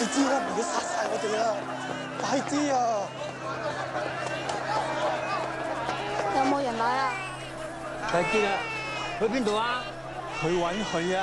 知啦，唔好殺晒我哋啊！快啲啊！有冇人來啊？睇見啦，去邊度啊？去揾佢啊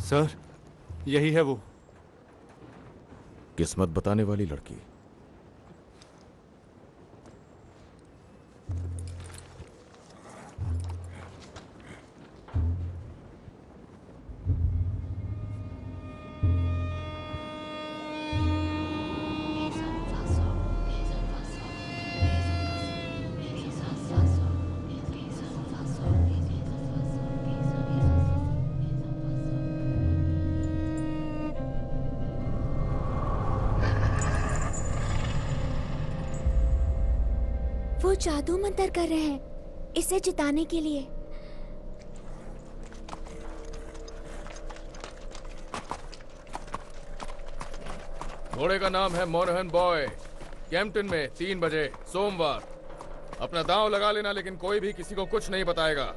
！sir, यही है वो। किस्मत बताने वाली लड़की। वो जादू मंतर कर रहे हैं इसे जिताने के लिए। घोड़े का नाम है मोनहन बॉय। कैंपटन में 3 बजे सोमवार। अपना दांव लगा लेना, लेकिन कोई भी किसी को कुछ नहीं बताएगा।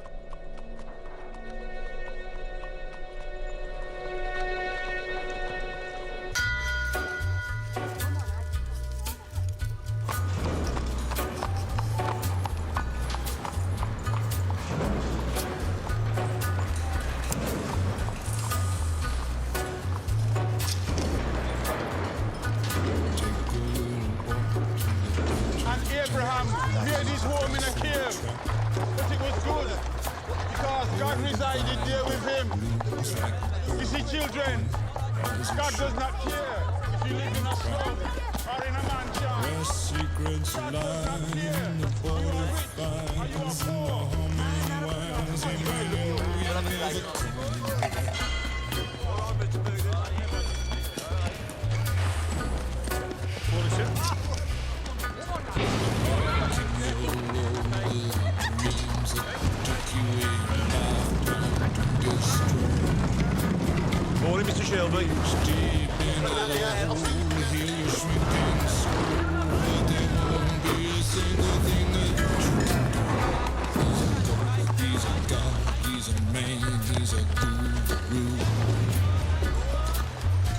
Abraham made his home in a cave, but it was good because God resided there with him. You see, children, God does not care if you live in a slum or in a mansion. God does not care if you are rich or you are poor. Morning, Mr. Shelby.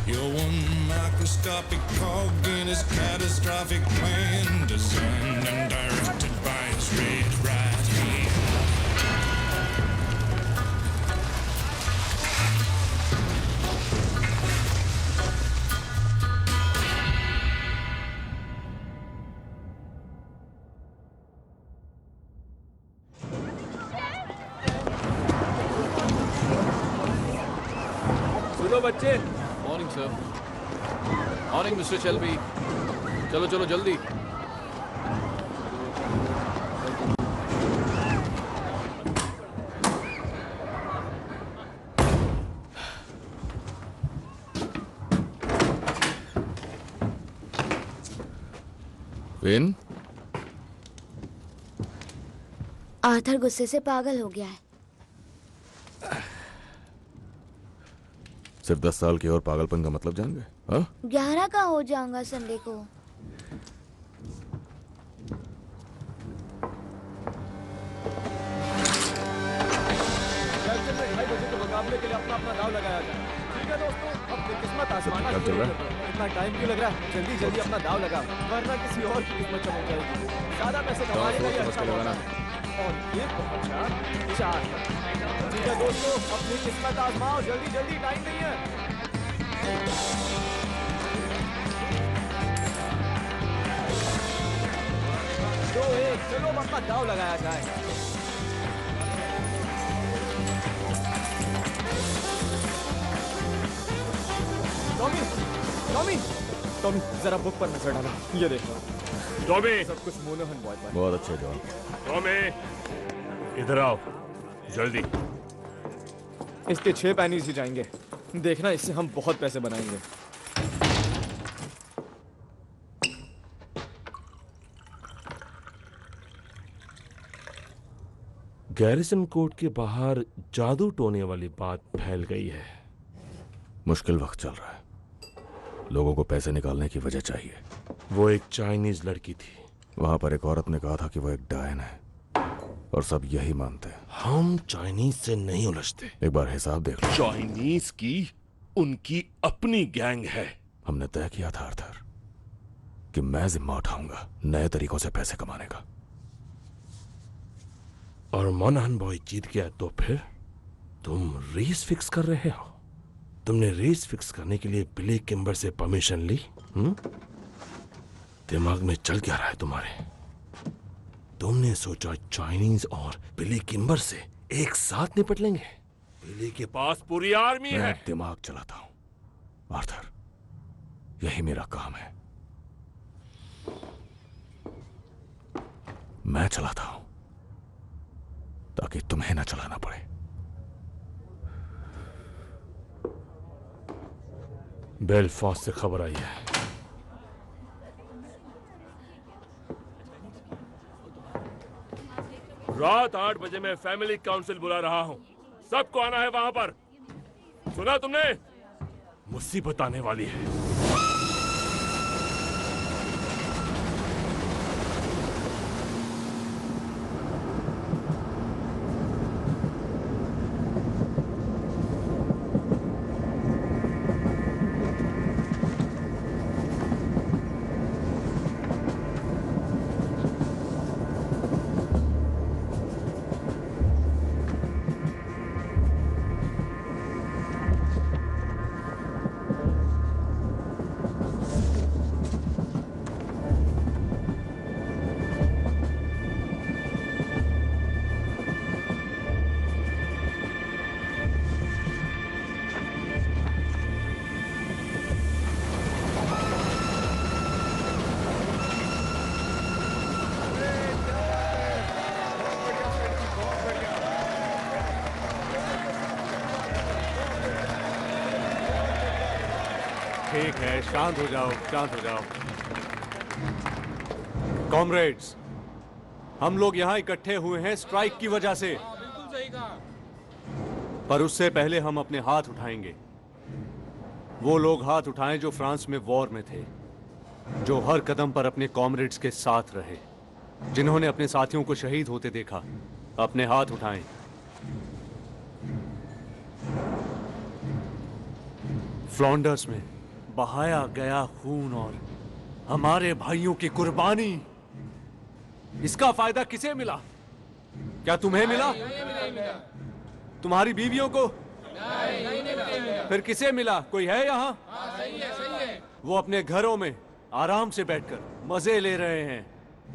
You're one microscopic cog in his catastrophic plan, designed and directed by his red right hand. सुनो बच्चे। Morning sir. Morning mister Shelby. चलो चलो जल्दी। Win, Arthur गुस्से से पागल हो गया है। सिर्फ 10 साल के और पागलपन का मतलब जान गए? हाँ? 11 का हो जाऊंगा संडे को। मुकाबले के लिए अपना अपना दाव लगाया जाए। ठीक है दोस्तों, अपनी किस्मत आजमाना शुरू करो। इतना टाइम क्यों लग रहा है? जल्दी जल्दी अपना दाव लगाओ, वरना किसी और की किस्मत चमक जाएगी। ज्यादा पैसे कमा लेगा या अच्छा होगा। और ये पहुंचा 4 पर। ठीक है दोस्तों, अपनी किस्मत आजमाओ, जल्दी जल्दी, टाइम नहीं है। दो एक, चलो अब अपना दाव लगाया जाए। टॉमी, टॉमी, टॉमी, जरा बुक पर नजर डालो। ये देखो, टॉमी, सब कुछ मोनोहन बॉय पर। बहुत अच्छे जॉन। टॉमी, इधर आओ, जल्दी। इसके 6 पैनीज ही जाएंगे। देखना, इससे हम बहुत पैसे बनाएंगे। गैरिसन कोर्ट के बाहर जादू टोने वाली बात फैल गई है। मुश्किल वक्त चल रहा है, लोगों को पैसे निकालने की वजह चाहिए। वो एक चाइनीज लड़की थी। वहां पर एक औरत ने कहा था कि वो एक डायन है, और सब यही मानते हैं। हम चाइनीज से नहीं उलझते। एक बार हिसाब देख लो। चाइनीज की उनकी अपनी गैंग है। हमने तय किया था आर्थर कि मैं जिम्मा उठाऊंगा नए तरीकों से पैसे कमाने का। और मोनहन बॉय जीत गया तो फिर तुम रेस फिक्स कर रहे हो। तुमने रेस फिक्स करने के लिए बिली किम्बर से परमिशन ली? दिमाग में चल क्या रहा है तुम्हारे? तुमने सोचा चाइनीज और बिली किम्बर से एक साथ निपट लेंगे? बिली के पास पूरी आर्मी है। मैं दिमाग चलाता हूं आर्थर, यही मेरा काम है। मैं चलाता हूं ताकि तुम्हें ना चलाना पड़े। बेलफास्ट से खबर आई है। रात 8 बजे मैं फैमिली काउंसिल बुला रहा हूं। सबको आना है वहां पर। सुना तुमने? मुसीबत आने वाली है। ठीक है, शांत हो जाओ, शांत हो जाओ। कॉमरेड्स, हम लोग यहाँ इकट्ठे हुए हैं स्ट्राइक की वजह से। पर उससे पहले हम अपने हाथ उठाएंगे। वो लोग हाथ उठाएं जो फ्रांस में वॉर में थे, जो हर कदम पर अपने कॉमरेड्स के साथ रहे, जिन्होंने अपने साथियों को शहीद होते देखा। अपने हाथ उठाएं। फ्लॉन्डर्स में बहाया गया खून और हमारे भाइयों की कुर्बानी, इसका फायदा किसे मिला? क्या तुम्हें मिला? तुम्हारी बीवियों को? फिर किसे मिला? कोई है यहाँ? वो अपने घरों में आराम से बैठकर मजे ले रहे हैं,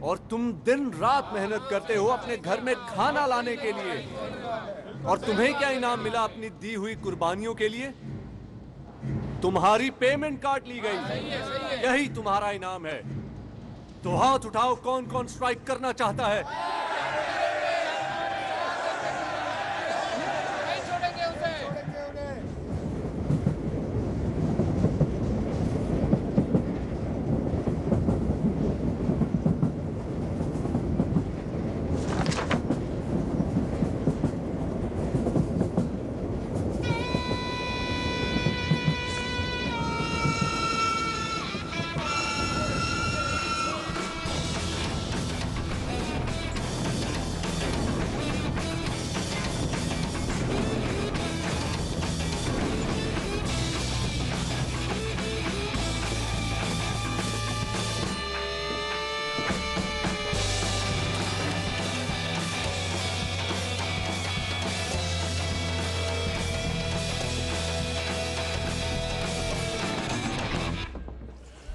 और तुम दिन रात मेहनत करते हो अपने घर में खाना लाने के लिए। और तुम्हें क्या इनाम मिला अपनी दी हुई कुर्बानियों के लिए? तुम्हारी पेमेंट काट ली गई, यही तुम्हारा इनाम है। तो हाथ उठाओ, कौन कौन स्ट्राइक करना चाहता है?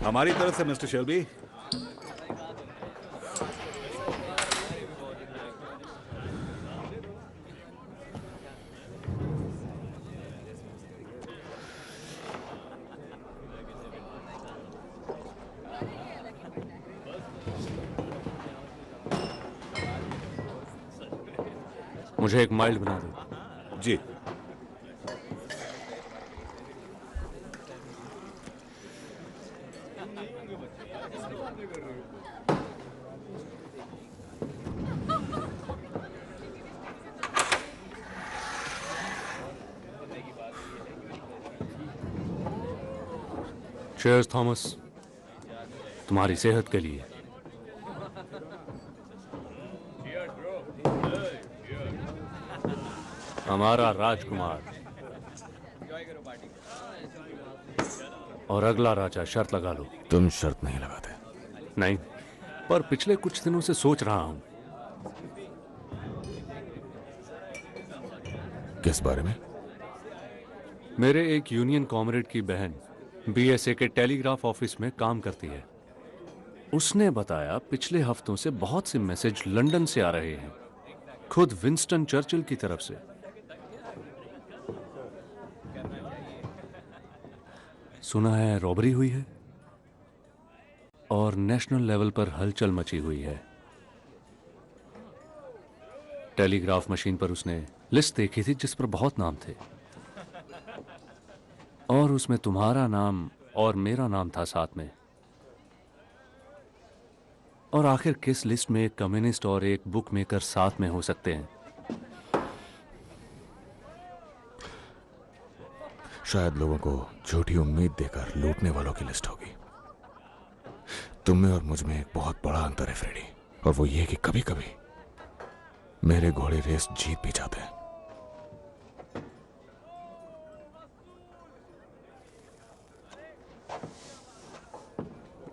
हमारी तरफ से मिस्टर शेल्बी। मुझे एक माइल्ड बना दो। जी। चीयर्स थॉमस, तुम्हारी सेहत के लिए। हमारा राजकुमार और अगला राजा। शर्त लगा लो। तुम शर्त नहीं लगाते। नहीं, पर पिछले कुछ दिनों से सोच रहा हूं। किस बारे में? मेरे एक यूनियन कॉमरेड की बहन बीएसए के टेलीग्राफ ऑफिस में काम करती है। उसने बताया पिछले हफ्तों से बहुत से मैसेज लंदन से आ रहे हैं, खुद विंस्टन चर्चिल की तरफ से। सुना है रॉबरी हुई है और नेशनल लेवल पर हलचल मची हुई है। टेलीग्राफ मशीन पर उसने लिस्ट देखी थी जिस पर बहुत नाम थे और उसमें तुम्हारा नाम और मेरा नाम था साथ में। और आखिर किस लिस्ट में एक कम्युनिस्ट और एक बुक मेकर साथ में हो सकते हैं? शायद लोगों को झूठी उम्मीद देकर लूटने वालों की लिस्ट होगी। तुम में और मुझ में एक बहुत बड़ा अंतर है फ्रेडी, और वो ये कि कभी कभी मेरे घोड़े रेस जीत भी जाते हैं।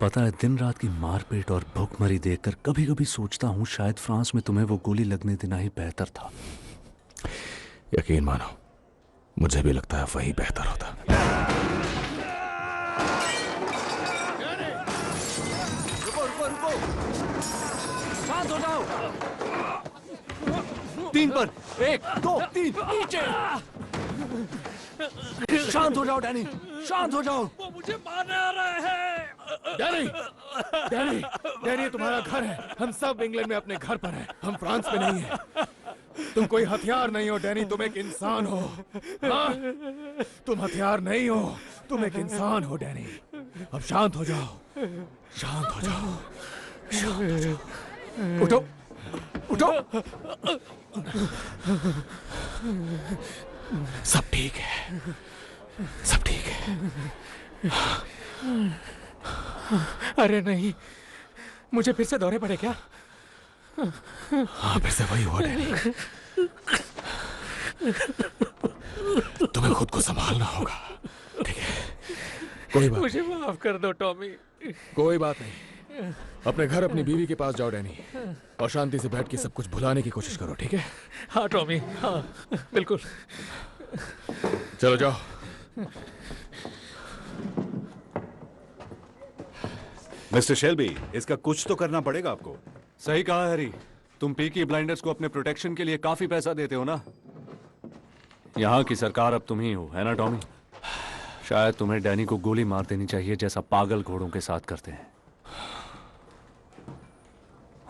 पता है, दिन रात की मारपीट और भूखमरी देखकर कभी कभी सोचता हूं शायद फ्रांस में तुम्हें वो गोली लगने देना ही बेहतर था। यकीन मानो, मुझे भी लगता है वही बेहतर होता। रुको रुको रुको, शांत हो जाओ। 3 पर 1 2 3 नीचे। शांत हो जाओ डैनी, शांत हो जाओ। वो मुझे मारने आ रहे हैं। डैनी, डैनी, डैनी, तुम्हारा घर है। हम सब इंग्लैंड में अपने घर पर हैं। हम फ्रांस में नहीं हैं। तुम कोई हथियार नहीं हो डैनी, तुम एक इंसान हो। हाँ? तुम हथियार नहीं हो, तुम एक इंसान हो डैनी। अब शांत हो जाओ, शांत हो जाओ, शांत हो जाओ। उठो, उठो। सब ठीक है, सब ठीक है। अरे नहीं, मुझे फिर से दौरे पड़े क्या? हाँ, फिर से वही हुआ डैनी। तुम्हें खुद को संभालना होगा, ठीक है? कोई बात मुझे माफ कर दो टॉमी। कोई बात नहीं, अपने घर अपनी बीवी के पास जाओ डैनी, और शांति से बैठ के सब कुछ भुलाने की कोशिश करो, ठीक है? हाँ टॉमी, हाँ बिल्कुल। चलो जाओ। मिस्टर शेल्बी, इसका कुछ तो करना पड़ेगा आपको। सही कहा हैरी, तुम पीकी ब्लाइंडर्स को अपने प्रोटेक्शन के लिए काफी पैसा देते हो ना। यहाँ की सरकार अब तुम ही हो, है ना टॉमी? शायद तुम्हें डैनी को गोली मार देनी चाहिए जैसा पागल घोड़ों के साथ करते हैं।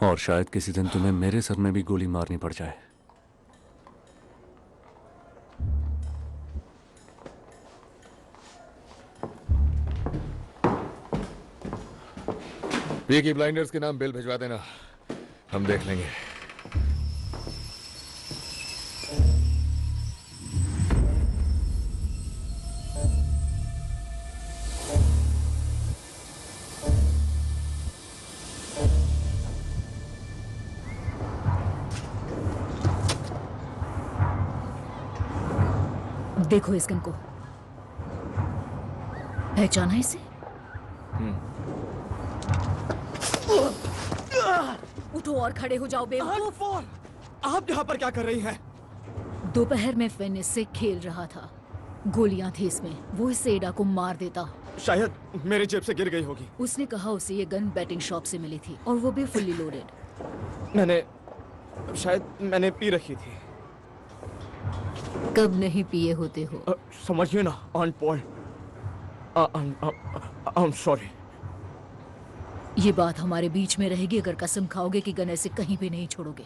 और शायद किसी दिन तुम्हें मेरे सर में भी गोली मारनी पड़ जाए। पीकी ब्लाइंडर्स के नाम बिल भिजवा देना, हम देख लेंगे। देखो इस गन को, पहचाना इसे? उठो और खड़े हो जाओ बेवकूफ। आप यहाँ पर क्या कर रही हैं? दोपहर में फिन इससे खेल रहा था। गोलियां थी इसमें, वो इस एडा को मार देता। शायद मेरे जेब से गिर गई होगी। उसने कहा उसे ये गन बैटिंग शॉप से मिली थी और वो भी फुल्ली लोडेड। मैंने पी रखी थी। कब नहीं पिए होते हो? समझिए ना on point. I am sorry. ये बात हमारे बीच में रहेगी अगर कसम खाओगे कि गन ऐसे कहीं भी नहीं छोड़ोगे।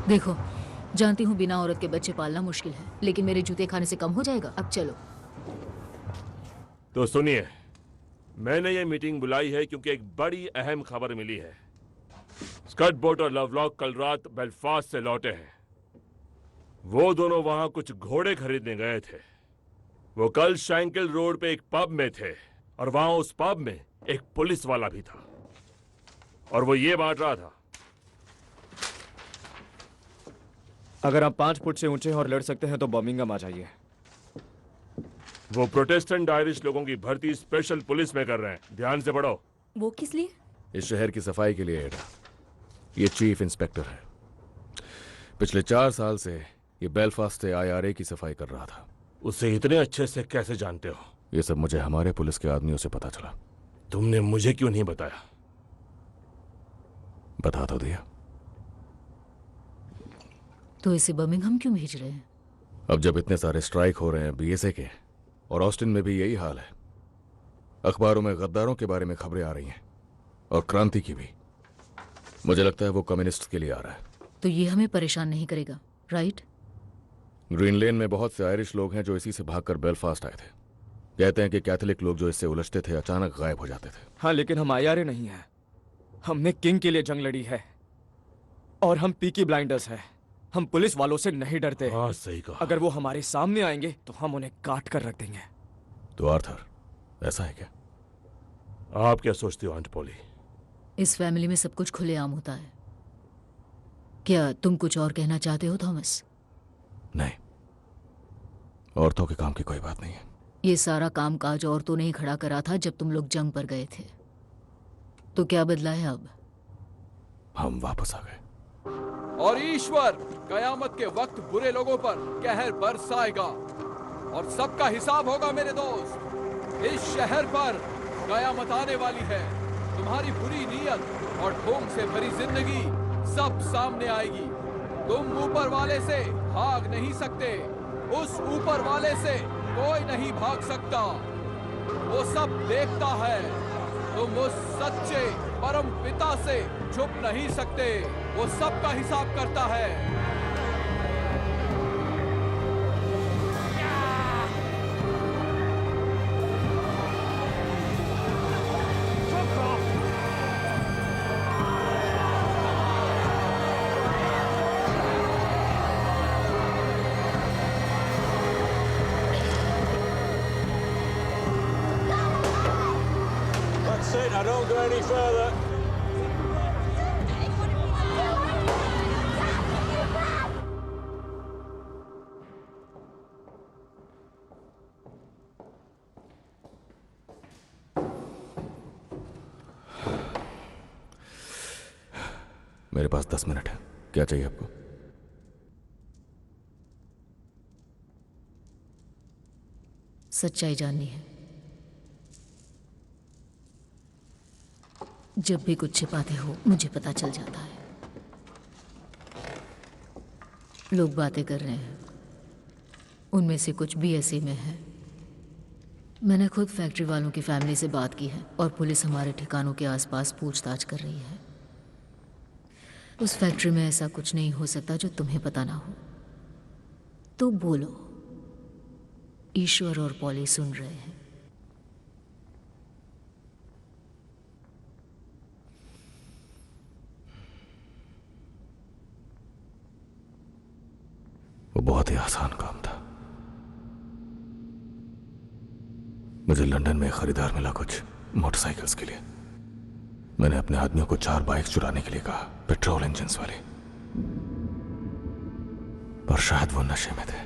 देखो, जानती हूँ बिना औरत के बच्चे पालना मुश्किल है, लेकिन मेरे जूते खाने से कम हो जाएगा। अब चलो। तो सुनिए, मैंने ये मीटिंग बुलाई है क्योंकि एक बड़ी अहम खबर मिली है। स्कट बोट और लवलॉक कल रात बेलफास्ट से लौटे हैं। वो दोनों वहां कुछ घोड़े खरीदने गए थे। वो कल शैंकल रोड पे एक पब में थे और वहां उस पब में एक पुलिस वाला भी था और वो ये बांट रहा था। अगर आप 5 फुट से ऊंचे हैं और लड़ सकते हैं तो बर्मिंघम आ जाइए। वो प्रोटेस्टेंट आयरिश लोगों की भर्ती स्पेशल पुलिस में कर रहे हैं। ध्यान से पढ़ो। वो किस लिए? इस शहर की सफाई के लिए एडा। ये चीफ इंस्पेक्टर है। पिछले 4 साल से ये बेलफास्ट से IRA की सफाई कर रहा था। उसे इतने अच्छे से कैसे जानते हो? ये सब मुझे हमारे पुलिस के आदमियों से पता चला। तुमने मुझे क्यों नहीं बताया? बता तो दिया। तो इसे बर्मिंघम क्यों भेज रहे हैं? अब जब इतने सारे स्ट्राइक हो रहे हैं BSA के, और ऑस्टिन में भी यही हाल है, अखबारों में गद्दारों के बारे में खबरें आ रही हैं और क्रांति की भी। मुझे लगता है वो कम्युनिस्ट के लिए आ रहा है। तो ये हमें परेशान नहीं करेगा, राइट? ग्रीन लेन में बहुत से आयरिश लोग हैं जो इसी से भागकर बेलफास्ट आए थे। कहते हैं कि कैथोलिक लोग जो इससे उलझते थे अचानक गायब हो जाते थे। हाँ, लेकिन हम IRA नहीं हैं। हमने किंग के लिए जंग लड़ी है और हम पीकी ब्लाइंडर्स हैं। हम पुलिस वालों से नहीं डरते। हाँ, सही कहा। अगर वो हमारे सामने आएंगे तो हम उन्हें काट कर रख देंगे। तो आर्थर, ऐसा है क्या? आप क्या सोचते हो आंट पॉली? इस फैमिली में सब कुछ खुलेआम होता है। क्या तुम कुछ और कहना चाहते हो थॉमस? नहीं, औरतों के काम की कोई बात नहीं है। ये सारा काम काज औरतों ने ही खड़ा करा था जब तुम लोग जंग पर गए थे। तो क्या बदला है अब? हम वापस आ गए। और ईश्वर कयामत के वक्त बुरे लोगों पर कहर बरसाएगा और सबका हिसाब होगा। मेरे दोस्त, इस शहर पर कयामत आने वाली है। तुम्हारी बुरी नीयत और ढोंग से भरी जिंदगी सब सामने आएगी। तुम ऊपर वाले से भाग नहीं सकते। उस ऊपर वाले से कोई नहीं भाग सकता। वो सब देखता है। तुम उस सच्चे परम पिता से छुप नहीं सकते। वो सबका हिसाब करता है। That's it. I don't go any further. मेरे पास 10 मिनट है। क्या चाहिए आपको? सच्चाई जाननी है। जब भी कुछ छिपाते हो मुझे पता चल जाता है। लोग बातें कर रहे हैं, उनमें से कुछ BSA में है। मैंने खुद फैक्ट्री वालों की फैमिली से बात की है और पुलिस हमारे ठिकानों के आसपास पूछताछ कर रही है। उस फैक्ट्री में ऐसा कुछ नहीं हो सकता जो तुम्हें पता ना हो। तो बोलो, ईश्वर और पॉली सुन रहे हैं। वो बहुत ही आसान काम था। मुझे लंदन में एक खरीदार मिला कुछ मोटरसाइकिल्स के लिए। मैंने अपने आदमियों को 4 बाइक चुराने के लिए कहा, पेट्रोल इंजन्स वाली। और शायद वो नशे में थे।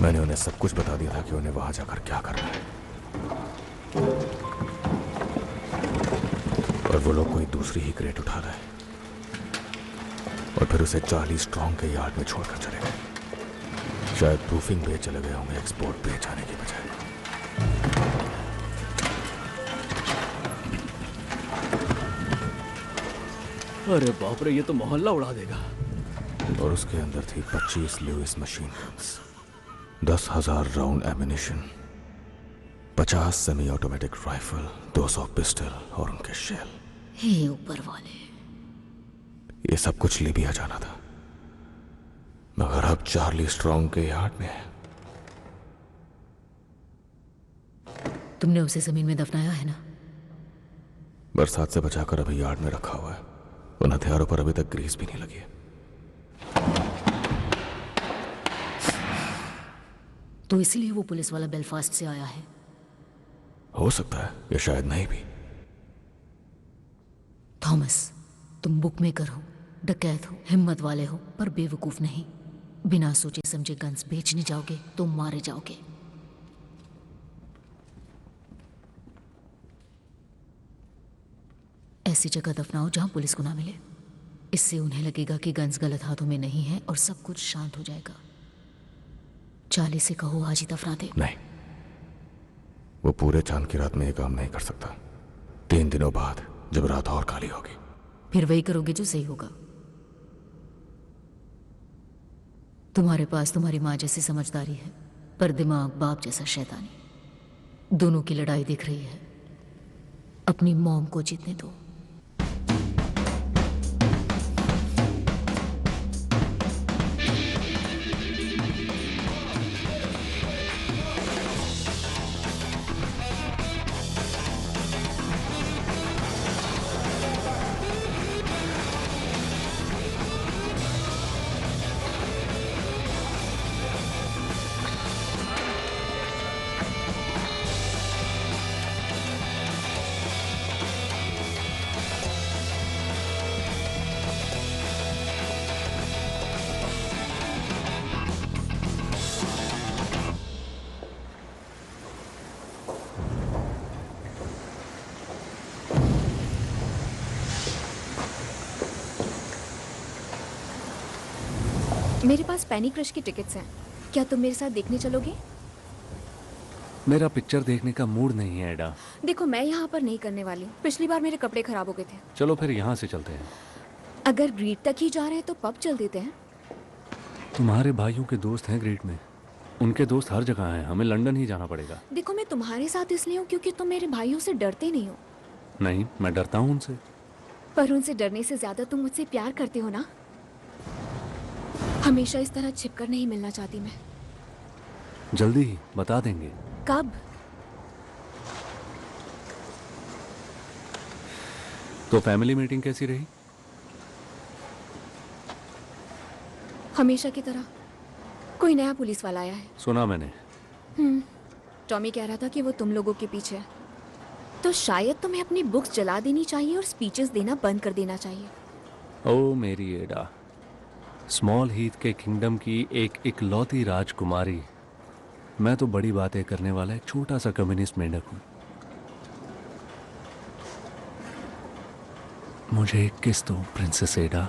मैंने उन्हें सब कुछ बता दिया था कि उन्हें वहां जाकर क्या करना है। और वो लोग कोई दूसरी ही क्रेट उठा रहे। और फिर उसे 40 स्ट्रॉन्ग के यार्ड में छोड़कर चले गए। शायद प्रूफिंग पे चले गए होंगे, एक्सपोर्ट पे जाने की बजाय। अरे बाप रे, ये तो मोहल्ला उड़ा देगा। और उसके अंदर थी 25 Lewis machine guns, 10,000 round ammunition, 50 semi automatic rifle, 200 pistol और उनके शेल। हे ऊपर वाले, ये सब कुछ लीबिया जाना था, मगर अब चार्ली स्ट्रॉन्ग के यार्ड में है। तुमने उसे जमीन में दफनाया है ना? बरसात से बचाकर अभी यार्ड में रखा हुआ है। उन हथियारों पर अभी तक ग्रीस भी नहीं लगी है। तो इसलिए वो पुलिस वाला बेलफास्ट से आया है। हो सकता है, या शायद नहीं भी। थॉमस, तुम बुक मेकर हो, डकैत हो, हिम्मत वाले हो, पर बेवकूफ नहीं। बिना सोचे समझे गन्स बेचने जाओगे तो मारे जाओगे। ऐसी जगह दफनाओ जहां पुलिस को ना मिले। इससे उन्हें लगेगा कि गन्स गलत हाथों में नहीं है और सब कुछ शांत हो जाएगा। चार्ली से कहो आज ही दफना दे। नहीं, वो पूरे चांद की रात में ये काम नहीं कर सकता। 3 दिनों बाद जब रात और काली होगी, फिर वही करोगे जो सही होगा। तुम्हारे पास तुम्हारी माँ जैसी समझदारी है, पर दिमाग बाप जैसा शैतानी। दोनों की लड़ाई दिख रही है। अपनी मॉम को जीतने दो। मेरे पास पैनी क्रश की टिकट्स हैं, क्या तुम मेरे साथ देखने चलोगे? मेरा पिक्चर देखने का मूड नहीं है एडा। देखो, मैं यहाँ पर नहीं करने वाली हूँ। पिछली बार मेरे कपड़े खराब हो गए थे। चलो फिर यहाँ से चलते हैं। अगर ग्रीड तक ही जा रहे हैं तो पब चल देते हैं। तुम्हारे भाइयों के दोस्त हैं ग्रीड में, उनके दोस्त हर जगह हैं। हमें लंदन ही जाना पड़ेगा। देखो, मैं तुम्हारे साथ इसलिए हूँ क्योंकि तुम मेरे भाइयों से डरते नहीं हो। नहीं, मैं डरता हूँ उनसे। पर उनसे डरने से ज्यादा तुम मुझसे प्यार करते हो ना। हमेशा इस तरह छिपकर नहीं मिलना चाहती मैं। जल्दी ही बता देंगे। कब? तो फैमिली मीटिंग कैसी रही? हमेशा की तरह। कोई नया पुलिस वाला आया है। सुना मैंने। टॉमी कह रहा था कि वो तुम लोगों के पीछे है। तो शायद तुम्हें अपनी बुक्स जला देनी चाहिए और स्पीचेस देना बंद कर देना चाहिए। ओ मेरी एडा, स्मॉल हीथ के किंगडम की एक इकलौती राजकुमारी। मैं तो बड़ी बातें करने वाला एक छोटा सा कम्युनिस्ट मेंढक हूं। मुझे एक किस दो प्रिंसेस एडा।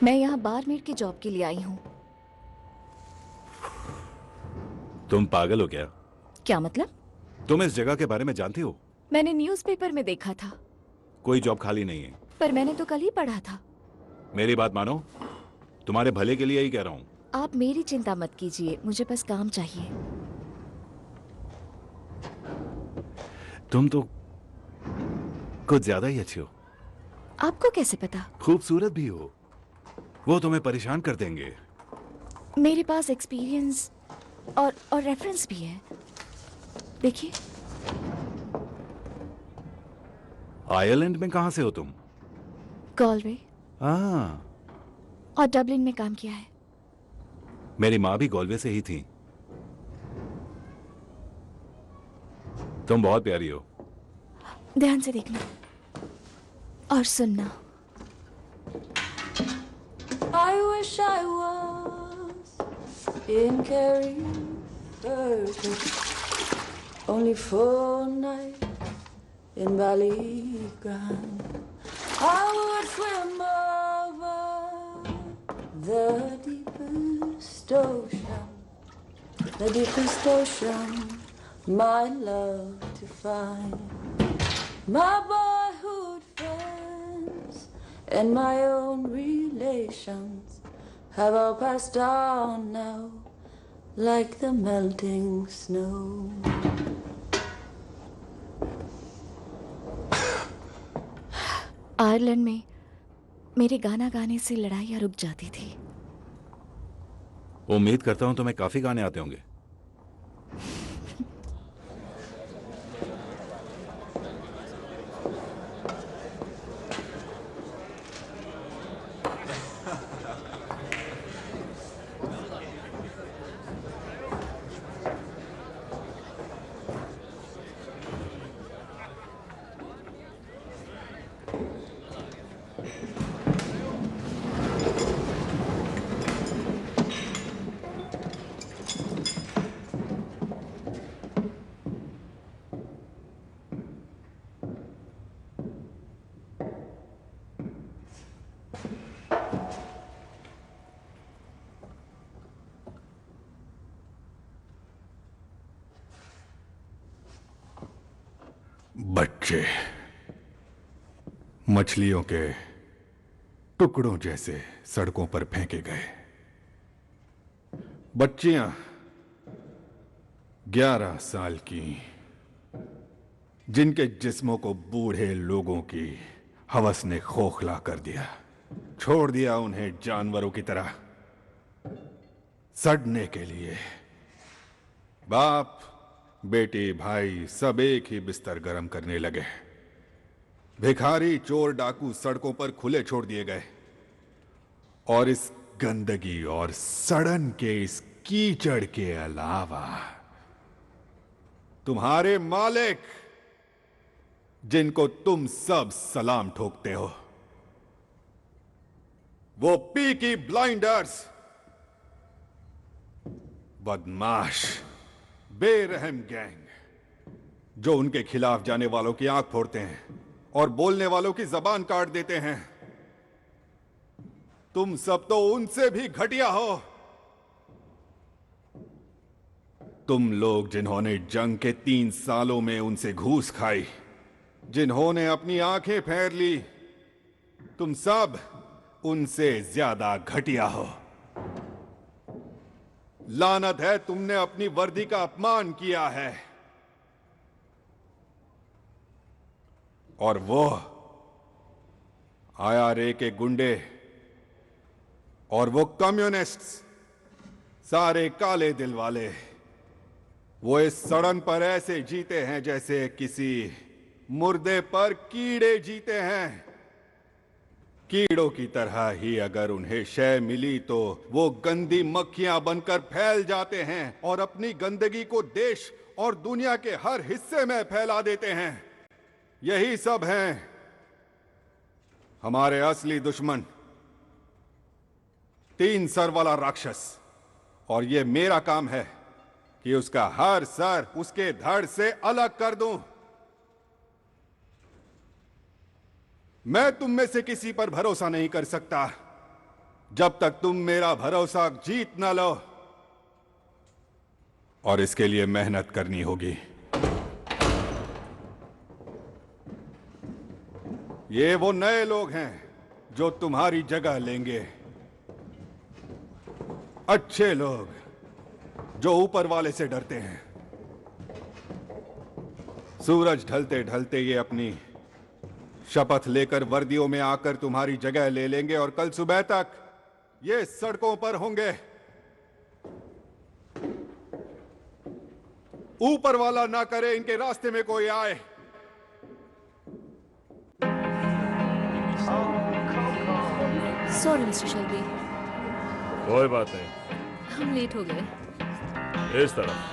मैं यहाँ बारमेड की जॉब के लिए आई हूँ। तुम पागल हो क्या? क्या मतलब? तुम इस जगह के बारे में जानती हो? मैंने न्यूज़पेपर में देखा था। कोई जॉब खाली नहीं है। पर मैंने तो कल ही पढ़ा था। मेरी बात मानो, तुम्हारे भले के लिए ही कह रहा हूँ। आप मेरी चिंता मत कीजिए, मुझे बस काम चाहिए। तुम तो कुछ ज्यादा ही अच्छी हो। आपको कैसे पता? खूबसूरत भी हो। वो तुम्हें परेशान कर देंगे। मेरे पास एक्सपीरियंस और रेफरेंस भी है, देखिए। आयरलैंड में कहां से हो तुम? गॉलवे हाँ, और डबलिन में काम किया है। मेरी माँ भी गॉलवे से ही थी। तुम बहुत प्यारी हो। ध्यान से देखना और सुनना। I wish I was in Carrie only for a night in Ballygrand. I would swim over the deepest ocean, my love to find. My boyhood friends and my own relations have all passed on now, like the melting snow. Ireland में मेरे गाना गाने से लड़ाइयाँ रुक जाती थी। उम्मीद करता हूं तुम्हें काफी गाने आते होंगे। बच्चे मछलियों के टुकड़ों जैसे सड़कों पर फेंके गए। बच्चियां 11 साल की, जिनके जिस्मों को बूढ़े लोगों की हवस ने खोखला कर दिया, छोड़ दिया उन्हें जानवरों की तरह सड़ने के लिए। बाप बेटी भाई सब एक ही बिस्तर गर्म करने लगे। भिखारी चोर डाकू सड़कों पर खुले छोड़ दिए गए और इस गंदगी और सड़न के इस कीचड़ के अलावा तुम्हारे मालिक, जिनको तुम सब सलाम ठोकते हो, वो पीकी ब्लाइंडर्स, बदमाश बेरहम गैंग, जो उनके खिलाफ जाने वालों की आंख फोड़ते हैं और बोलने वालों की जबान काट देते हैं। तुम सब तो उनसे भी घटिया हो। तुम लोग जिन्होंने जंग के 3 सालों में उनसे घूस खाई, जिन्होंने अपनी आंखें फेर ली, तुम सब उनसे ज्यादा घटिया हो। लानत है, तुमने अपनी वर्दी का अपमान किया है। और वो IRA के गुंडे और वो कम्युनिस्ट्स, सारे काले दिल वाले, वो इस सड़न पर ऐसे जीते हैं जैसे किसी मुर्दे पर कीड़े जीते हैं। कीड़ों की तरह ही अगर उन्हें शय मिली तो वो गंदी मक्खियां बनकर फैल जाते हैं और अपनी गंदगी को देश और दुनिया के हर हिस्से में फैला देते हैं। यही सब हैं हमारे असली दुश्मन, 3 सर वाला राक्षस। और ये मेरा काम है कि उसका हर सर उसके धड़ से अलग कर दूं। मैं तुम में से किसी पर भरोसा नहीं कर सकता जब तक तुम मेरा भरोसा जीत न लो, और इसके लिए मेहनत करनी होगी। ये वो नए लोग हैं जो तुम्हारी जगह लेंगे, अच्छे लोग जो ऊपर वाले से डरते हैं। सूरज ढलते ढलते ये अपनी शपथ लेकर वर्दियों में आकर तुम्हारी जगह ले लेंगे और कल सुबह तक ये सड़कों पर होंगे। ऊपर वाला ना करे इनके रास्ते में कोई आए। सॉरी मिस्टर शेल्बी, कोई बात नहीं, हम लेट हो गए। इस तरफ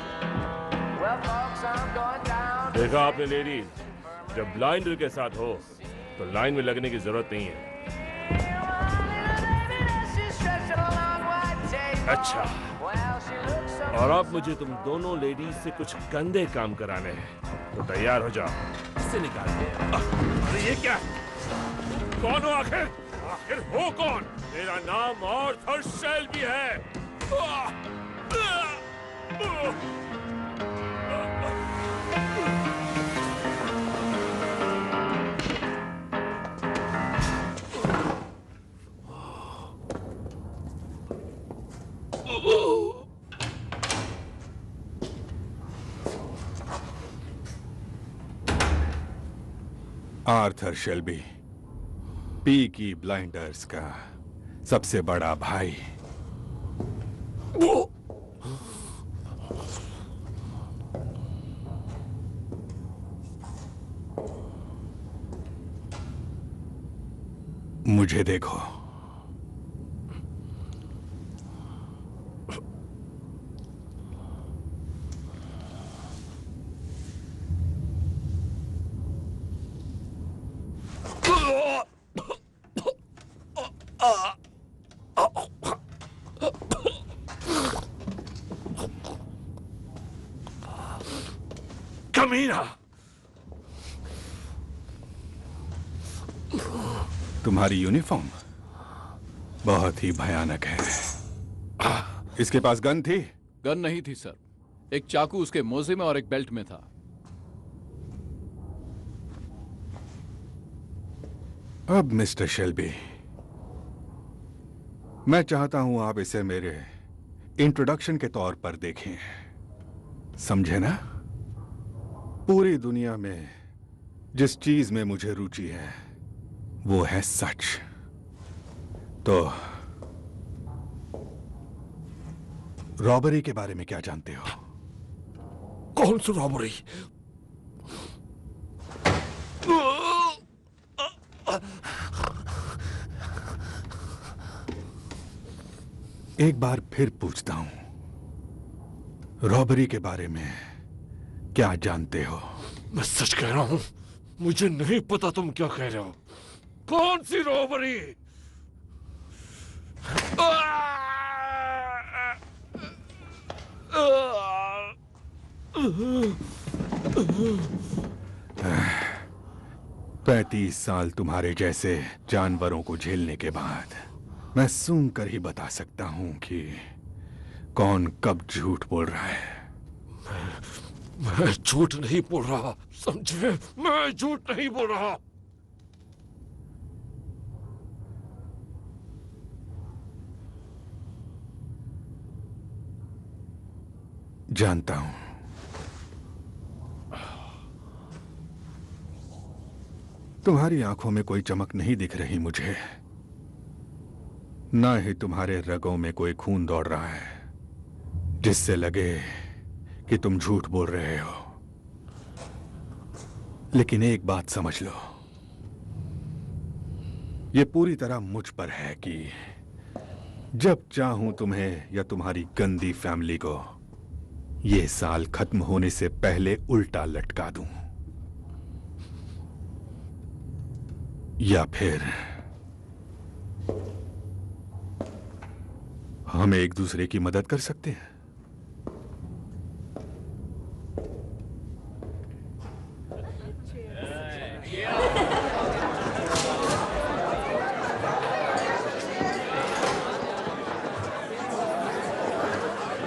देखा आपने लेडीज, जब ब्लाइंडर के साथ हो तो लाइन में लगने की जरूरत नहीं है। अच्छा, और अब मुझे तुम दोनों लेडीज से कुछ गंदे काम कराने हैं, तो तैयार हो जाओ। इससे निकाल दे। अरे ये क्या? कौन हो आखिर? आखिर हो कौन? मेरा नाम आर्थर शेल्बी है। आर्थर शेल्बी, पीकी ब्लाइंडर्स का सबसे बड़ा भाई। मुझे देखो, कमीना! तुम्हारी यूनिफॉर्म बहुत ही भयानक है। इसके पास गन थी? गन नहीं थी सर, एक चाकू उसके मोजे में और एक बेल्ट में था। अब मिस्टर शेल्बी, मैं चाहता हूं आप इसे मेरे इंट्रोडक्शन के तौर पर देखें, समझे ना? पूरी दुनिया में जिस चीज में मुझे रुचि है वो है सच। तो रॉबरी के बारे में क्या जानते हो? कौन सी रॉबरी? एक बार फिर पूछता हूं, रॉबरी के बारे में क्या जानते हो? मैं सच कह रहा हूं, मुझे नहीं पता तुम क्या कह रहे हो। कौन सी रॉबरी? पैंतीस साल तुम्हारे जैसे जानवरों को झेलने के बाद मैं सूंघ कर ही बता सकता हूं कि कौन कब झूठ बोल रहा है। मैं झूठ नहीं बोल रहा, समझे? मैं झूठ नहीं बोल रहा। जानता हूं। तुम्हारी आंखों में कोई चमक नहीं दिख रही मुझे, ना ही तुम्हारे रगों में कोई खून दौड़ रहा है जिससे लगे कि तुम झूठ बोल रहे हो। लेकिन एक बात समझ लो, यह पूरी तरह मुझ पर है कि जब चाहूं तुम्हें या तुम्हारी गंदी फैमिली को यह साल खत्म होने से पहले उल्टा लटका दूं, या फिर हम एक दूसरे की मदद कर सकते हैं।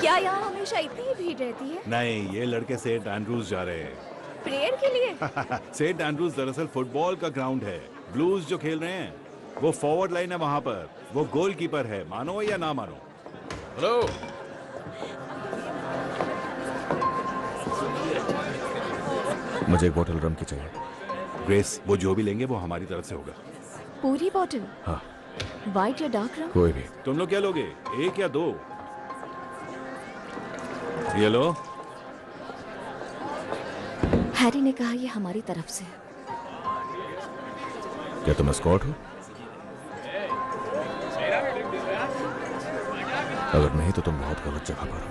क्या यहाँ हमेशा इतनी ही भीड़ रहती है? नहीं, ये लड़के सेंट एंड्रूज जा रहे हैं। प्रेयर के लिए? सेंट एंड्रूज दरअसल फुटबॉल का ग्राउंड है। ब्लूज जो खेल रहे हैं वो फॉरवर्ड लाइन है, वहां पर वो गोलकीपर है, मानो या ना मानो। हेलो, मुझे एक बोतल रम की चाहिए। ग्रेस, वो जो भी लेंगे वो हमारी तरफ से होगा। पूरी बॉटल? हाँ। व्हाइट या डार्क रम? कोई भी। तुम लोग क्या लोगे, एक या दो? ये लो। हैरी ने कहा ये हमारी तरफ से है। क्या तुम एस्कॉर्ट हो? अगर नहीं तो तुम बहुत गलत जगह पर हो।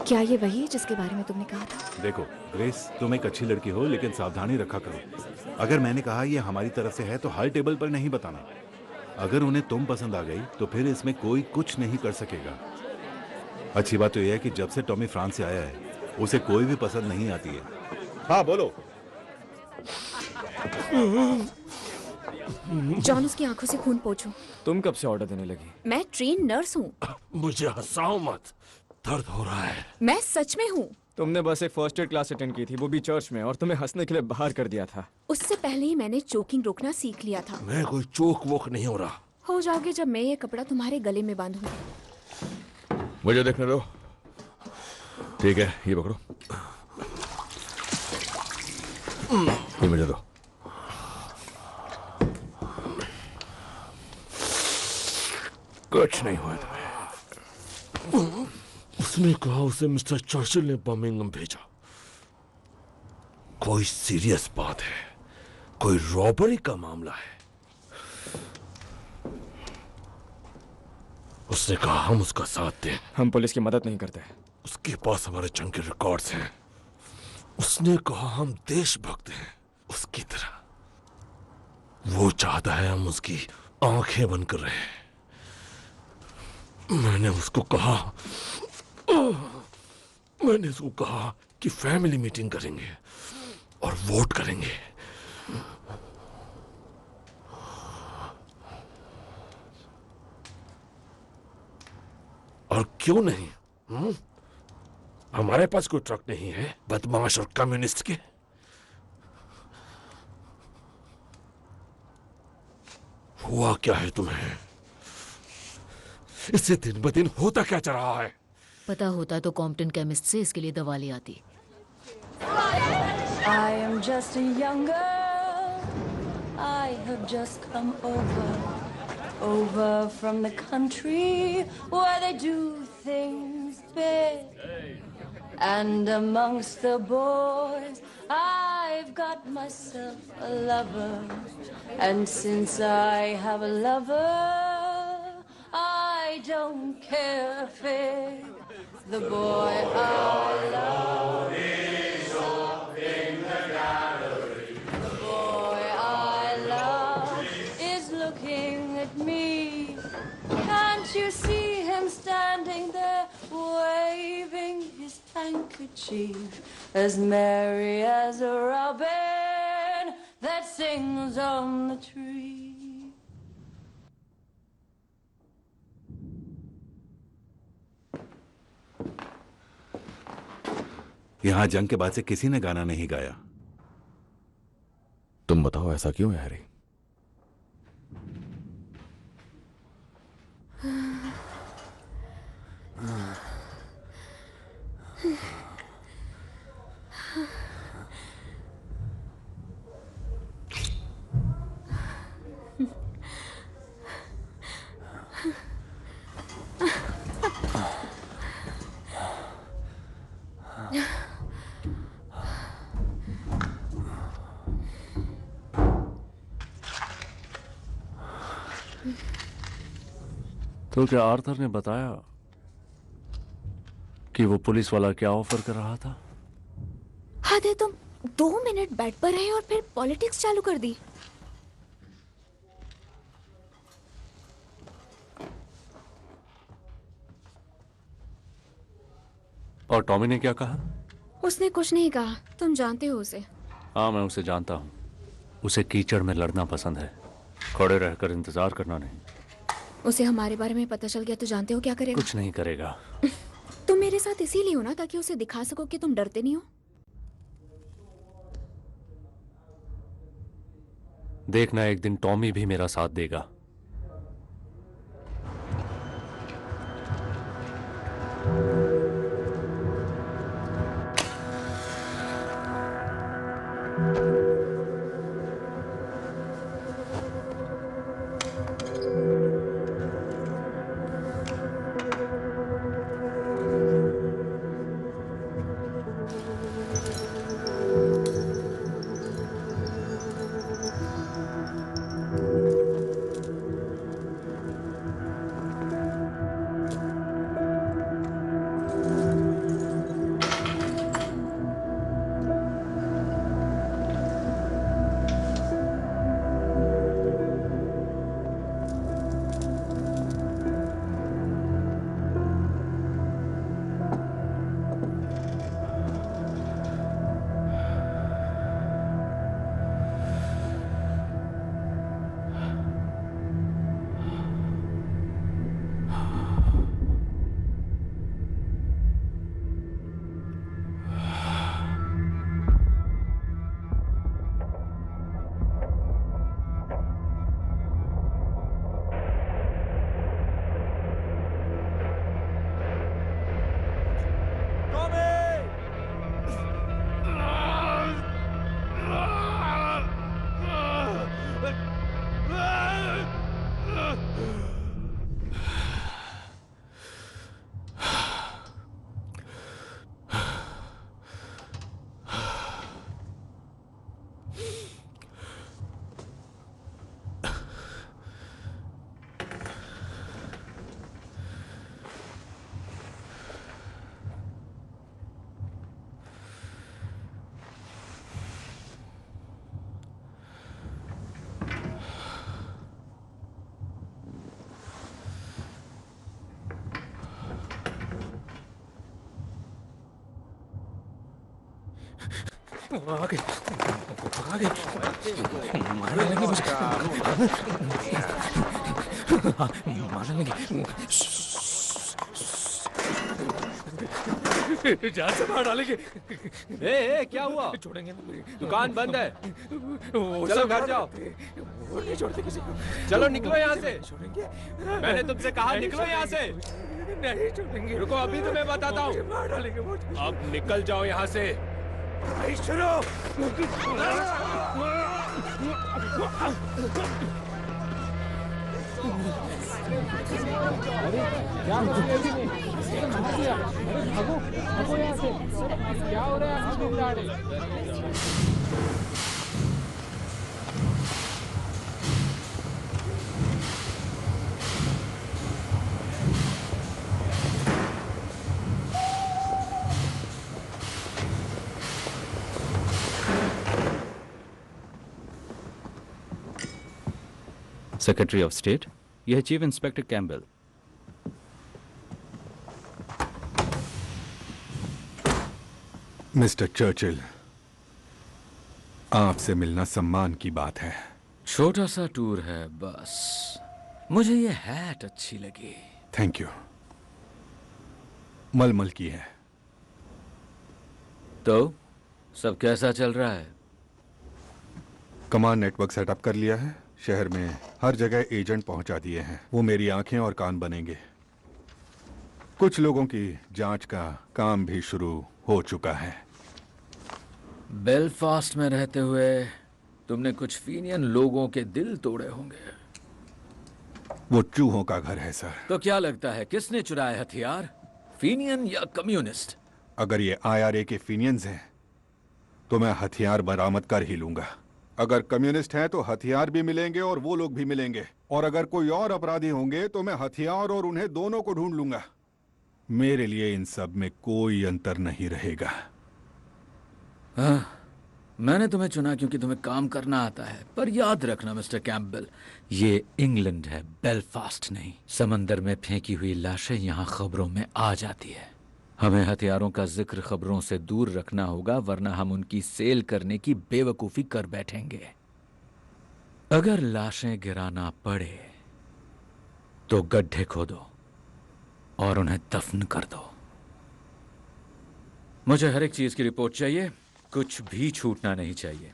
क्या ये वही है जिसके बारे में तुमने कहा था? देखो ग्रेस, तुम एक अच्छी लड़की हो, लेकिन सावधानी रखा करो। अगर मैंने कहा ये हमारी तरफ से है तो हर टेबल पर नहीं बताना। अगर उन्हें तुम पसंद आ गई तो फिर इसमें कोई कुछ नहीं कर सकेगा। अच्छी बात तो यह है कि जब से टॉमी फ्रांस से आया है उसे कोई भी पसंद नहीं आती है। हाँ बोलो। जॉन, उसकी आंखों से खून पोंछो। तुम कब से ऑर्डर देने लगी? मैं ट्रेन नर्स हूँ। मुझे हंसाओ मत, दर्द हो रहा है। मैं सच में हूँ। तुमने बस एक फर्स्ट एड क्लास अटेंड की थी, वो भी चर्च में, और तुम्हें हंसने के लिए बाहर कर दिया था। उससे पहले ही मैंने चोकिंग रोकना सीख लिया था। मैं कोई चोक वोक नहीं हो रहा। हो जाओगे जब मैं ये कपड़ा तुम्हारे गले में बांधूंगी। मुझे देखने दो। ठीक है, ये पकड़ो। ये मुझे दो। कुछ नहीं हुआ तुम्हें। उसने कहा उसे मिस्टर चर्चिल ने बर्मिंघम भेजा। कोई सीरियस बात है, कोई रॉबरी का मामला है। उसने कहा हम उसका साथ दें। हम पुलिस की मदद नहीं करते। उसके पास हमारे जंग के रिकॉर्ड्स हैं। उसने कहा हम देशभक्त हैं उसकी तरह। वो चाहता है हम उसकी आंखें बंद कर रहे हैं। मैंने उसको कहा कि फैमिली मीटिंग करेंगे और वोट करेंगे। और क्यों नहीं? हमारे पास कोई ट्रक नहीं है बदमाश और कम्युनिस्ट के। हुआ क्या है तुम्हें? इससे दिन ब दिन होता क्या जा रहा है? पता होता तो कॉम्पटन केमिस्ट से इसके लिए दवा ले आती। I am just a young girl. I have just come over from the country where they do things big. And amongst the boys, I've got myself a lover. And since I have a lover, I don't care a fig. The boy I love is up in the gallery. The boy I love is looking at me. Can't you see him standing there, waving his handkerchief, as merry as a robin that sings on the tree? यहाँ जंग के बाद से किसी ने गाना नहीं गाया। तुम बताओ ऐसा क्यों है हैरी? तो क्या आर्थर ने बताया कि वो पुलिस वाला क्या ऑफर कर रहा था? हद है, तुम 2 मिनट बेड पर रहे और फिर पॉलिटिक्स चालू कर दी। और टॉमी ने क्या कहा? उसने कुछ नहीं कहा। तुम जानते हो उसे। हाँ, मैं उसे जानता हूँ। उसे कीचड़ में लड़ना पसंद है, खड़े रहकर इंतजार करना नहीं। उसे हमारे बारे में पता चल गया तो जानते हो क्या करेगा? कुछ नहीं करेगा। तुम मेरे साथ इसीलिए हो ना, ताकि उसे दिखा सको कि तुम डरते नहीं हो। देखना, एक दिन टॉमी भी मेरा साथ देगा। आगे आगे मारने लगे मुझे, मारने लगे। जान से मार डालेंगे। ए, क्या हुआ? छोड़ेंगे ना, दुकान बंद है। चलो घर जाओ। वो नहीं छोड़ते किसी को। चलो निकलो यहाँ से। छोड़ेंगे। मैंने तुमसे कहा निकलो यहाँ से। नहीं छोड़ेंगे। रुको, अभी तुम्हें बताता हूँ। मार डालेंगे मुझे। अब निकल जाओ यहाँ से। शुरू। क्या हो रहा है? सेक्रेटरी ऑफ स्टेट, यह है chief inspector Campbell. Mister Churchill, आपसे मिलना सम्मान की बात है। छोटा सा टूर है बस। मुझे ये हैट अच्छी लगी। Thank you. मलमल की है। तो सब कैसा चल रहा है? कमांड नेटवर्क सेटअप कर लिया है। शहर में हर जगह एजेंट पहुंचा दिए हैं। वो मेरी आंखें और कान बनेंगे। कुछ लोगों की जांच का काम भी शुरू हो चुका है। बेलफास्ट में रहते हुए तुमने कुछ फीनियन लोगों के दिल तोड़े होंगे। वो चूहों का घर है सर। तो क्या लगता है किसने चुराए हथियार, फीनियन या कम्युनिस्ट? अगर ये IRA के फीनियंस हैं तो मैं हथियार बरामद कर ही लूंगा। अगर कम्युनिस्ट हैं तो हथियार भी मिलेंगे और वो लोग भी मिलेंगे। और अगर कोई और अपराधी होंगे तो मैं हथियार और उन्हें दोनों को ढूंढ लूंगा। मेरे लिए इन सब में कोई अंतर नहीं रहेगा। हाँ, मैंने तुम्हें चुना क्योंकि तुम्हें काम करना आता है। पर याद रखना मिस्टर कैम्पबेल, ये इंग्लैंड है, बेलफास्ट नहीं। समंदर में फेंकी हुई लाशें यहाँ खबरों में आ जाती है। हमें हथियारों का जिक्र खबरों से दूर रखना होगा, वरना हम उनकी सेल करने की बेवकूफी कर बैठेंगे। अगर लाशें गिराना पड़े तो गड्ढे खोदो और उन्हें दफन कर दो। मुझे हर एक चीज की रिपोर्ट चाहिए, कुछ भी छूटना नहीं चाहिए।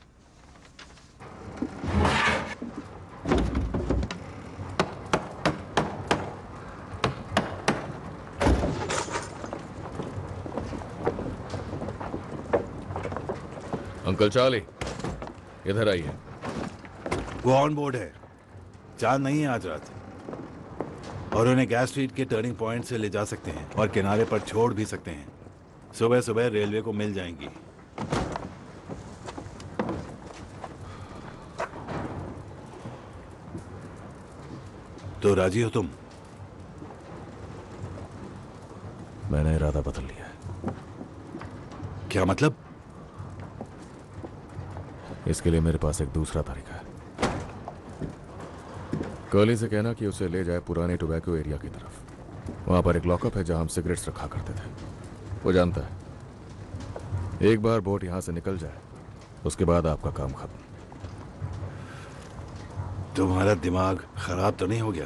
अंकल चार्ली, इधर आइए। वो ऑन बोर्ड है। चांद नहीं है आज रात, और उन्हें गैस स्ट्रीट के टर्निंग पॉइंट से ले जा सकते हैं और किनारे पर छोड़ भी सकते हैं। सुबह सुबह रेलवे को मिल जाएंगी। तो राजी हो तुम? मैंने इरादा बदल लिया है। क्या मतलब? इसके लिए मेरे पास एक दूसरा तरीका है। कर्ली से कहना कि उसे ले जाए पुराने टोबैको एरिया की तरफ। वहां पर एक लॉकअप है जहां हम सिगरेट्स रखा करते थे। वो जानता है एक बार बोट यहां से निकल जाए उसके बाद आपका काम खत्म। तुम्हारा दिमाग खराब तो नहीं हो गया?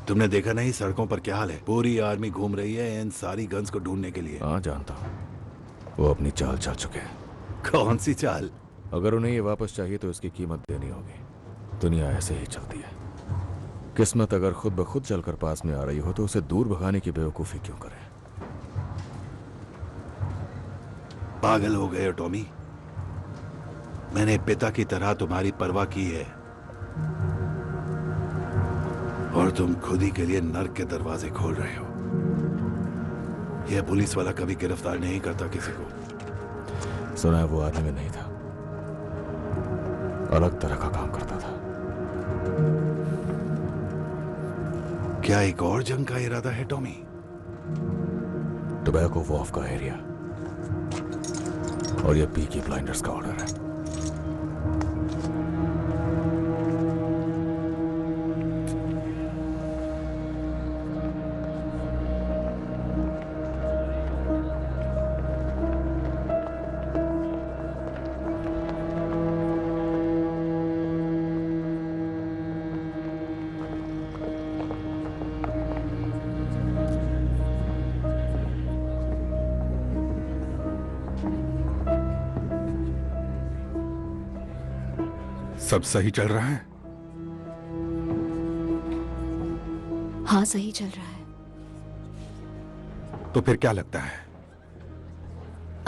तुमने देखा नहीं सड़कों पर क्या हाल है? पूरी आर्मी घूम रही है इन सारी गन्स को ढूंढने के लिए। हाँ जानता हूं, वो अपनी चाल चल चुके हैं। कौन सी चाल? अगर उन्हें ये वापस चाहिए तो इसकी कीमत देनी होगी। दुनिया ऐसे ही चलती है। किस्मत अगर खुद ब खुद चलकर पास में आ रही हो तो उसे दूर भगाने की बेवकूफी क्यों करें? पागल हो गए हो टॉमी। मैंने पिता की तरह तुम्हारी परवाह की है और तुम खुद ही के लिए नर्क के दरवाजे खोल रहे हो। यह पुलिस वाला कभी गिरफ्तार नहीं करता किसी को। सुना है वो आदमी में नहीं था, अलग तरह का काम करता था। क्या एक और जंग का इरादा है टॉमी? टोबैको वॉफ का एरिया और ये पीकी ब्लाइंडर्स का ऑर्डर है। सब सही चल रहा है? हाँ, सही चल रहा है। तो फिर क्या लगता है?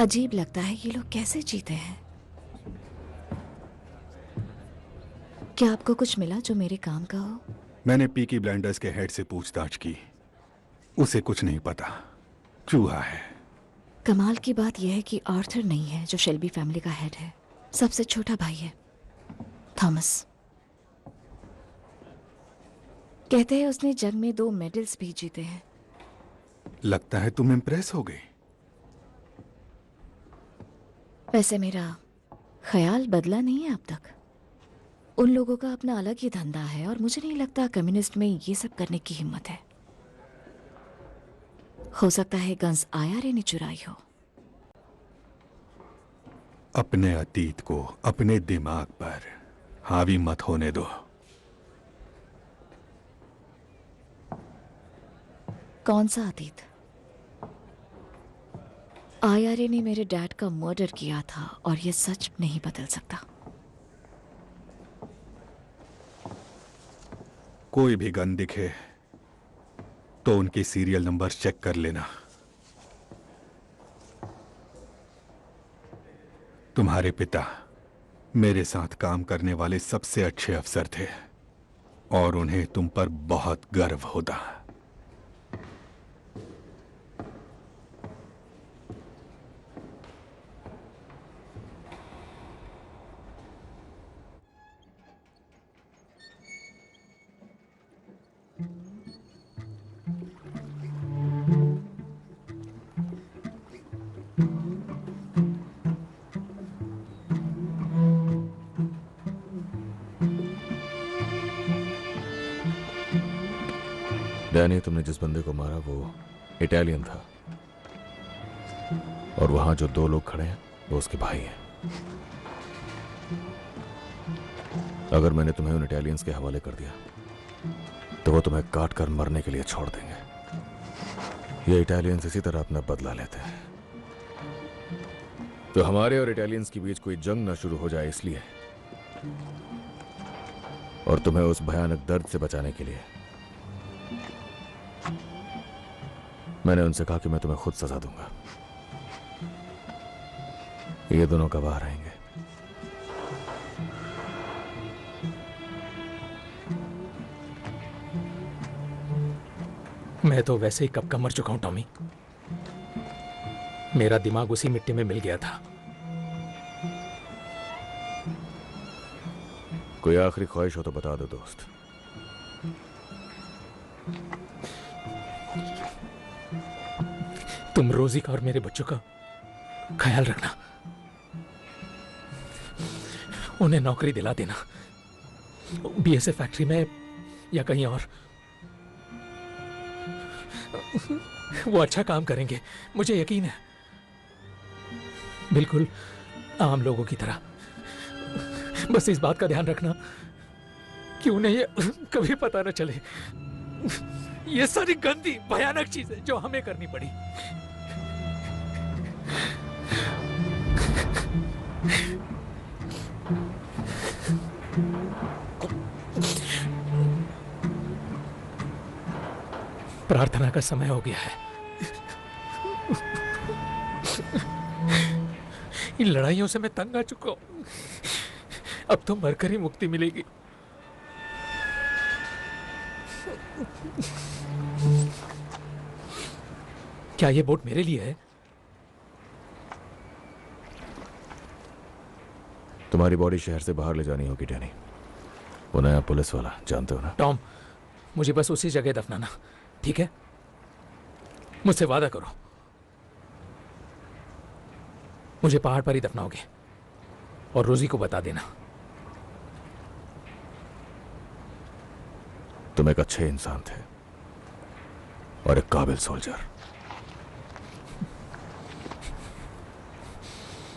अजीब लगता है ये लोग कैसे जीते हैं। क्या आपको कुछ मिला जो मेरे काम का हो? मैंने पीकी ब्लाइंडर्स के हेड से पूछताछ की, उसे कुछ नहीं पता, चूहा है। कमाल की बात यह है कि आर्थर नहीं है जो शेल्बी फैमिली का हेड है, सबसे छोटा भाई है थॉमस। कहते हैं उसने जंग में 2 मेडल्स भी जीते हैं। लगता है तुम इम्प्रेस हो गई। वैसे मेरा ख्याल बदला नहीं है अब तक। उन लोगों का अपना अलग ही धंधा है और मुझे नहीं लगता कम्युनिस्ट में ये सब करने की हिम्मत है। हो सकता है गन्स आईआरए ने चुराई हो। अपने अतीत को अपने दिमाग पर हावी मत होने दो। कौन सा अतीत? आईआरए ने मेरे डैड का मर्डर किया था और ये सच नहीं बदल सकता। कोई भी गन दिखे तो उनके सीरियल नंबर चेक कर लेना। तुम्हारे पिता मेरे साथ काम करने वाले सबसे अच्छे अफसर थे और उन्हें तुम पर बहुत गर्व होता। डैनी, तुमने जिस बंदे को मारा वो इटालियन था और वहां जो 2 लोग खड़े हैं वो उसके भाई हैं। अगर मैंने तुम्हें उन इटालियंस के हवाले कर दिया तो वो तुम्हें काट कर मरने के लिए छोड़ देंगे। ये इटालियंस इसी तरह अपना बदला लेते हैं। तो हमारे और इटालियंस के बीच कोई जंग ना शुरू हो जाए इसलिए, और तुम्हें उस भयानक दर्द से बचाने के लिए मैंने उनसे कहा कि मैं तुम्हें खुद सजा दूंगा। ये दोनों गवाह रहेंगे। मैं तो वैसे ही कब का मर चुका हूं टॉमी। मेरा दिमाग उसी मिट्टी में मिल गया था। कोई आखिरी ख्वाहिश हो तो बता दो दोस्त। तुम रोजी का और मेरे बच्चों का ख्याल रखना, उन्हें नौकरी दिला देना, बीएसएफ फैक्ट्री में या कहीं और। वो अच्छा काम करेंगे, मुझे यकीन है, बिल्कुल आम लोगों की तरह। बस इस बात का ध्यान रखना कि उन्हें ये कभी पता न चले ये सारी गंदी भयानक चीजें जो हमें करनी पड़ी। प्रार्थना का समय हो गया है। इन लड़ाइयों से मैं तंग आ चुका हूं। अब तो मरकर ही मुक्ति मिलेगी। क्या ये बोट मेरे लिए है? तुम्हारी बॉडी शहर से बाहर ले जानी होगी डैनी। वो नया पुलिस वाला, जानते हो ना? टॉम, मुझे बस उसी जगह दफनाना, ठीक है? मुझसे वादा करो, मुझे पहाड़ पर ही दफनाओगे और रोजी को बता देना। तुम एक अच्छे इंसान थे और एक काबिल सोल्जर।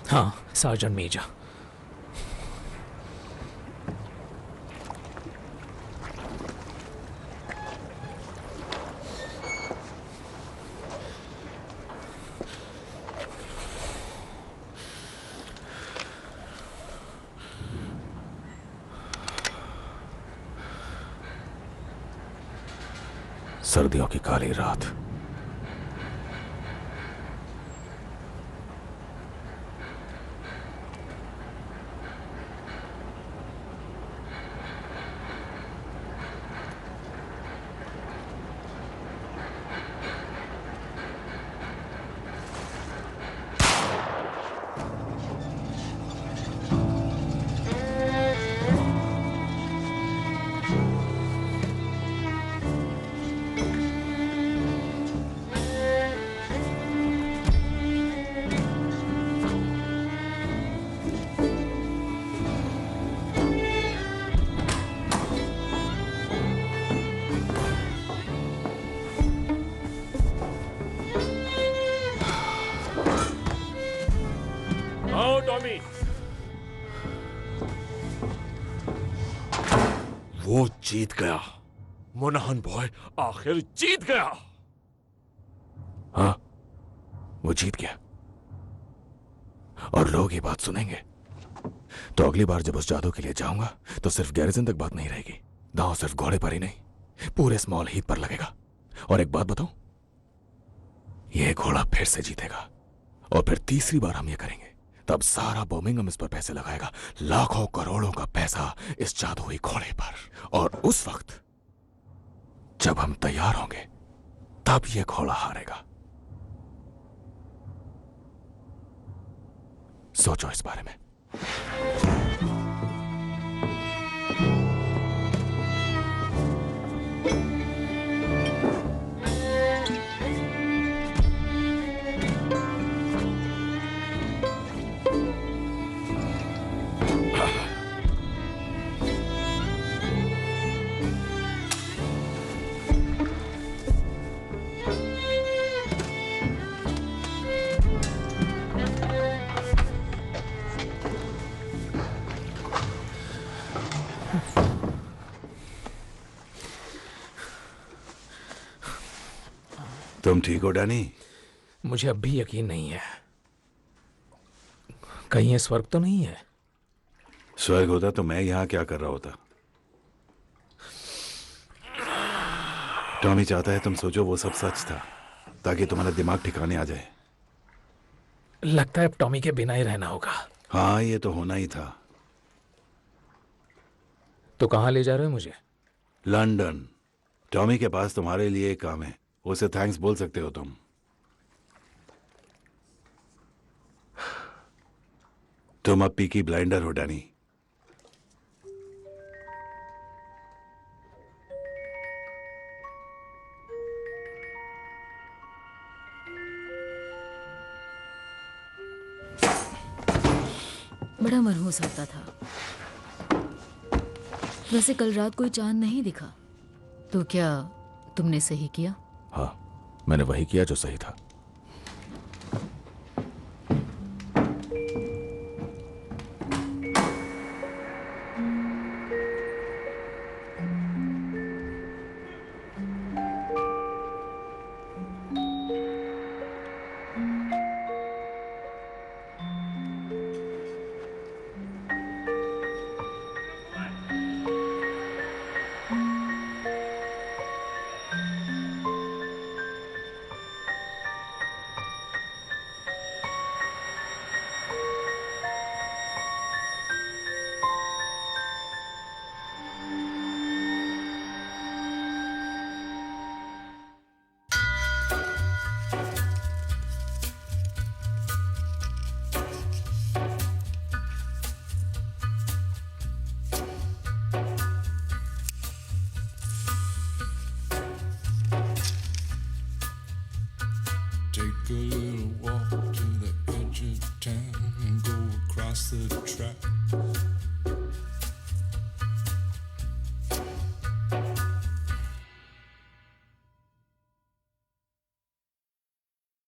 हाँ, सार्जेंट मेजर। सर्दियों की काली रात। आओ टॉमी। वो जीत गया, मोनाहन बॉय आखिर जीत गया। हाँ, वो जीत गया और लोग ये बात सुनेंगे तो अगली बार जब उस जादू के लिए जाऊंगा तो सिर्फ गैरिजन तक बात नहीं रहेगी, दांव सिर्फ घोड़े पर ही नहीं पूरे स्मॉल हीथ पर लगेगा। और एक बात बताऊं, ये घोड़ा फिर से जीतेगा और फिर तीसरी बार हम ये करेंगे तब सारा बर्मिंघम इस पर पैसे लगाएगा, लाखों करोड़ों का पैसा इस जादुई घोड़े पर। और उस वक्त जब हम तैयार होंगे तब ये घोड़ा हारेगा। सोचो इस बारे में। तुम ठीक हो डैनी? मुझे अब भी यकीन नहीं है, कहीं ये स्वर्ग तो नहीं है? स्वर्ग होता तो मैं यहां क्या कर रहा होता? टॉमी चाहता है तुम सोचो वो सब सच था ताकि तुम्हारा दिमाग ठिकाने आ जाए। लगता है अब टॉमी के बिना ही रहना होगा। हाँ, ये तो होना ही था। तो कहां ले जा रहे हो मुझे? लंदन। टॉमी के पास तुम्हारे लिए एक काम है, उसे थैंक्स बोल सकते हो तुम। तुम अब पीकी ब्लाइंडर हो डैनी। बड़ा मनहूस लगता था। वैसे कल रात कोई चांद नहीं दिखा, तो क्या तुमने सही किया? हाँ, मैंने वही किया जो सही था। Take a little walk to the edge of town and go across the track.